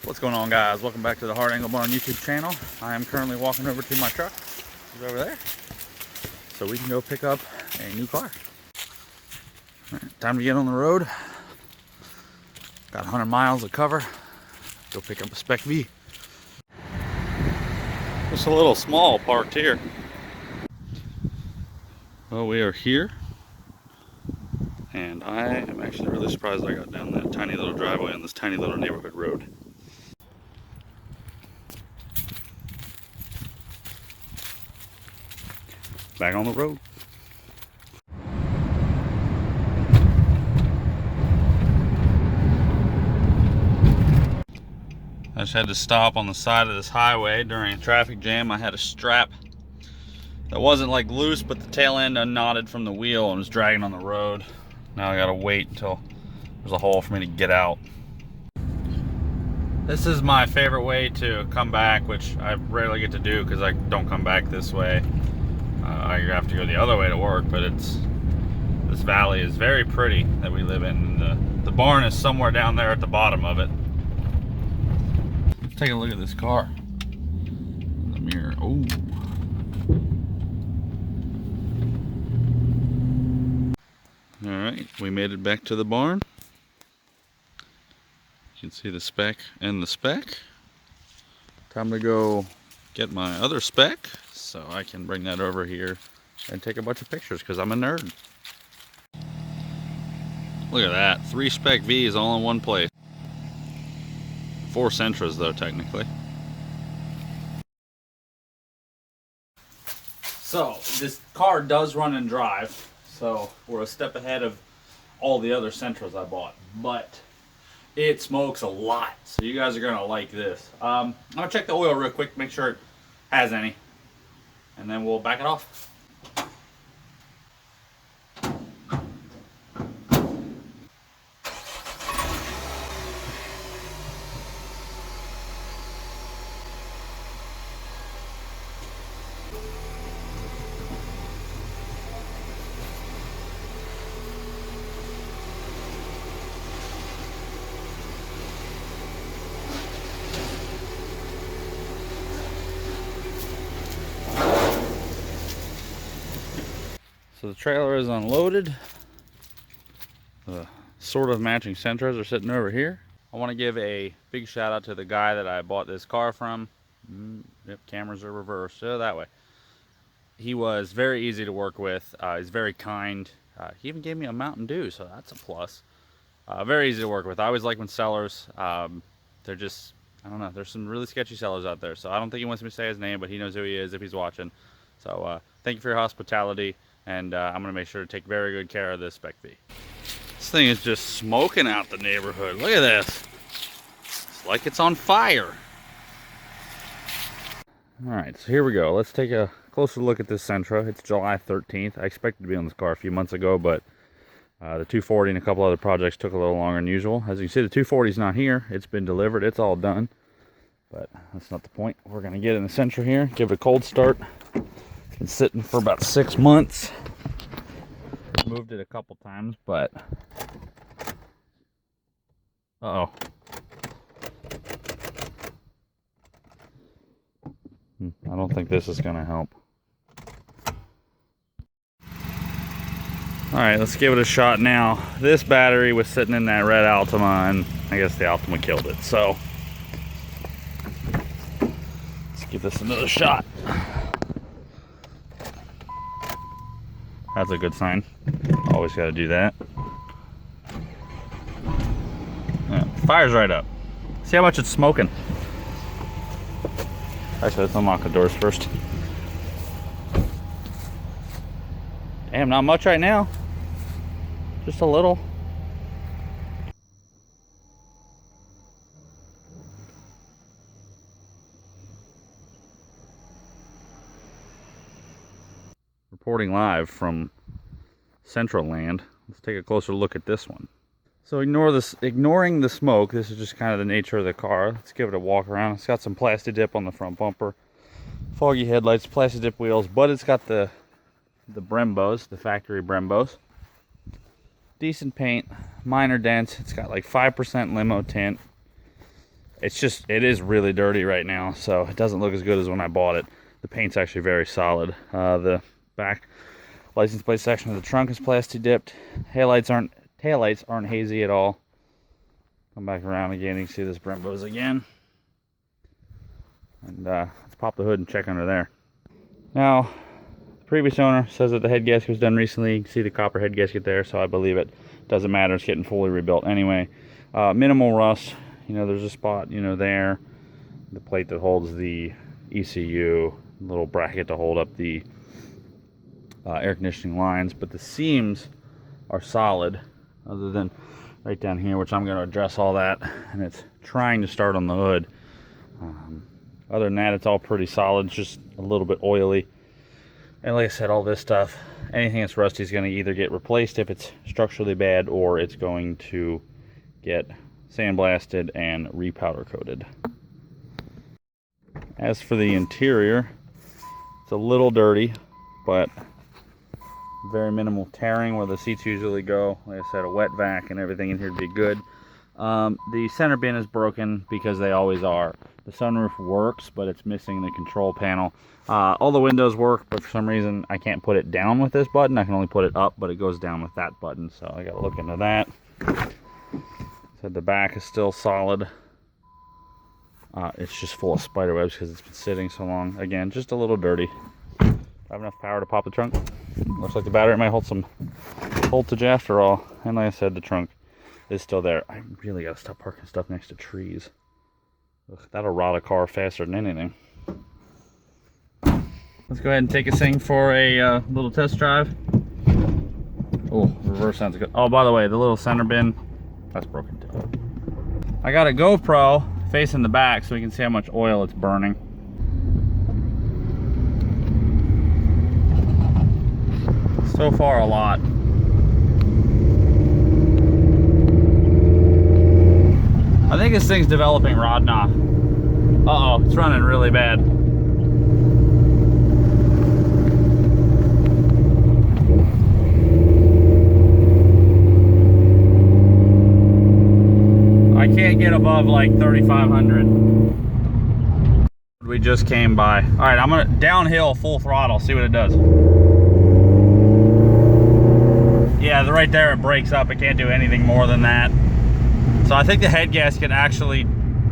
What's going on, guys? Welcome back to the Hard Angle Barn YouTube channel. I am currently walking over to my truck. It's over there. So we can go pick up a new car. All right, time to get on the road. Got 100 miles to cover. Go pick up a Spec V. Just a little small parked here. Well, we are here. And I am actually really surprised I got down that tiny little driveway on this tiny little neighborhood road. Back on the road. I just had to stop on the side of this highway during a traffic jam. I had a strap that wasn't like loose, but the tail end unknotted from the wheel and was dragging on the road. Now I gotta wait until there's a hole for me to get out. This is my favorite way to come back, which I rarely get to do because I don't come back this way. I have to go the other way to work, but this valley is very pretty that we live in. The barn is somewhere down there at the bottom of it. Let's take a look at this car. The mirror. Oh. Alright, we made it back to the barn. You can see the Spec and the Spec. Time to go get my other Spec so I can bring that over here and take a bunch of pictures because I'm a nerd. Look at that, 3 Spec Vs all in one place. 4 Sentras though, technically. So this car does run and drive, so we're a step ahead of all the other Sentras I bought, but it smokes a lot, so you guys are gonna like this. I'm gonna check the oil real quick, make sure it has any, and then we'll back it off. So the trailer is unloaded. The sort of matching Sentras are sitting over here. I want to give a big shout out to the guy that I bought this car from. Yep, cameras are reversed, so that way. He was very easy to work with. He's very kind. He even gave me a Mountain Dew, so that's a plus. Very easy to work with. I always like when sellers, they're just, I don't know, there's some really sketchy sellers out there. So I don't think he wants me to say his name, but he knows who he is if he's watching. So thank you for your hospitality. And I'm going to make sure to take very good care of this Spec V. This thing is just smoking out the neighborhood. Look at this. It's like it's on fire. Alright, so here we go. Let's take a closer look at this Sentra. It's July 13th. I expected to be on this car a few months ago, but the 240 and a couple other projects took a little longer than usual. As you can see, the 240 is not here. It's been delivered. It's all done. But that's not the point. We're going to get in the Sentra here, give it a cold start. Been sitting for about 6 months. Moved it a couple times, but I don't think this is gonna help. Alright, let's give it a shot now. This battery was sitting in that red Altima, and I guess the Altima killed it, so let's give this another shot. That's a good sign. Always got to do that. Yeah, fire's right up. See how much it's smoking. Actually, let's unlock the doors first. Damn, not much right now. Just a little. Reporting live from Central Land. Let's take a closer look at this one. So ignoring the smoke, this is just kind of the nature of the car. Let's give it a walk around. It's got some plastic dip on the front bumper, foggy headlights, plastic dip wheels, but it's got the Brembos, the factory Brembos. Decent paint, minor dents. It's got like 5% limo tint. it is really dirty right now, so it doesn't look as good as when I bought it. The paint's actually very solid. The back license plate section of the trunk is plasti dipped. Taillights aren't hazy at all. Come back around again, you can see this Brembo's again. And let's pop the hood and check under there. Now, the previous owner says that the head gasket was done recently. You can see the copper head gasket there, so I believe it. Doesn't matter, it's getting fully rebuilt anyway. Minimal rust. You know, there's a spot, you know, there. The plate that holds the ECU, little bracket to hold up the air conditioning lines, but the seams are solid, other than right down here, which I'm going to address all that, and it's trying to start on the hood. Other than that, it's all pretty solid. It's just a little bit oily. And like I said, all this stuff, anything that's rusty is going to either get replaced if it's structurally bad, or it's going to get sandblasted and repowder coated. As for the interior, it's a little dirty, but very minimal tearing where the seats usually go. Like I said, a wet vac and everything in here would be good. The center bin is broken because they always are. The sunroof works, but it's missing the control panel. All the windows work, but for some reason I can't put it down with this button. I can only put it up, but it goes down with that button, so I gotta look into that. So the back is still solid. It's just full of spider webs because it's been sitting so long. Again, just a little dirty. I have enough power to pop the trunk. Looks like the battery might hold some voltage after all. And like I said, the trunk is still there. I really gotta stop parking stuff next to trees. Ugh, that'll rot a car faster than anything. Let's go ahead and take this thing for a little test drive. Oh, reverse sounds good. Oh, by the way, the little center bin, that's broken too. I got a GoPro facing the back so we can see how much oil it's burning. So far, a lot. I think this thing's developing rod knot. Uh-oh, it's running really bad. I can't get above like 3,500. We just came by. All right, I'm gonna downhill full throttle, see what it does. Yeah, right there it breaks up. It can't do anything more than that. So I think the head gasket actually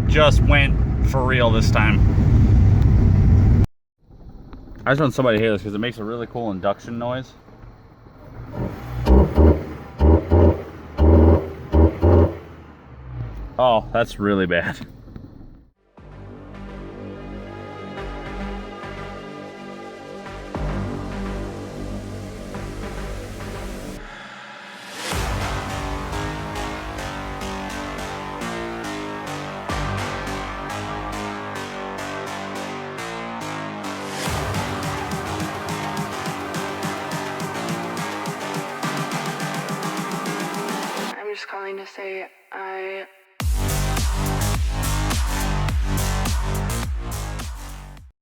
just went for real this time. I just want somebody to hear this because it makes a really cool induction noise. Oh, that's really bad. I'm just calling to say I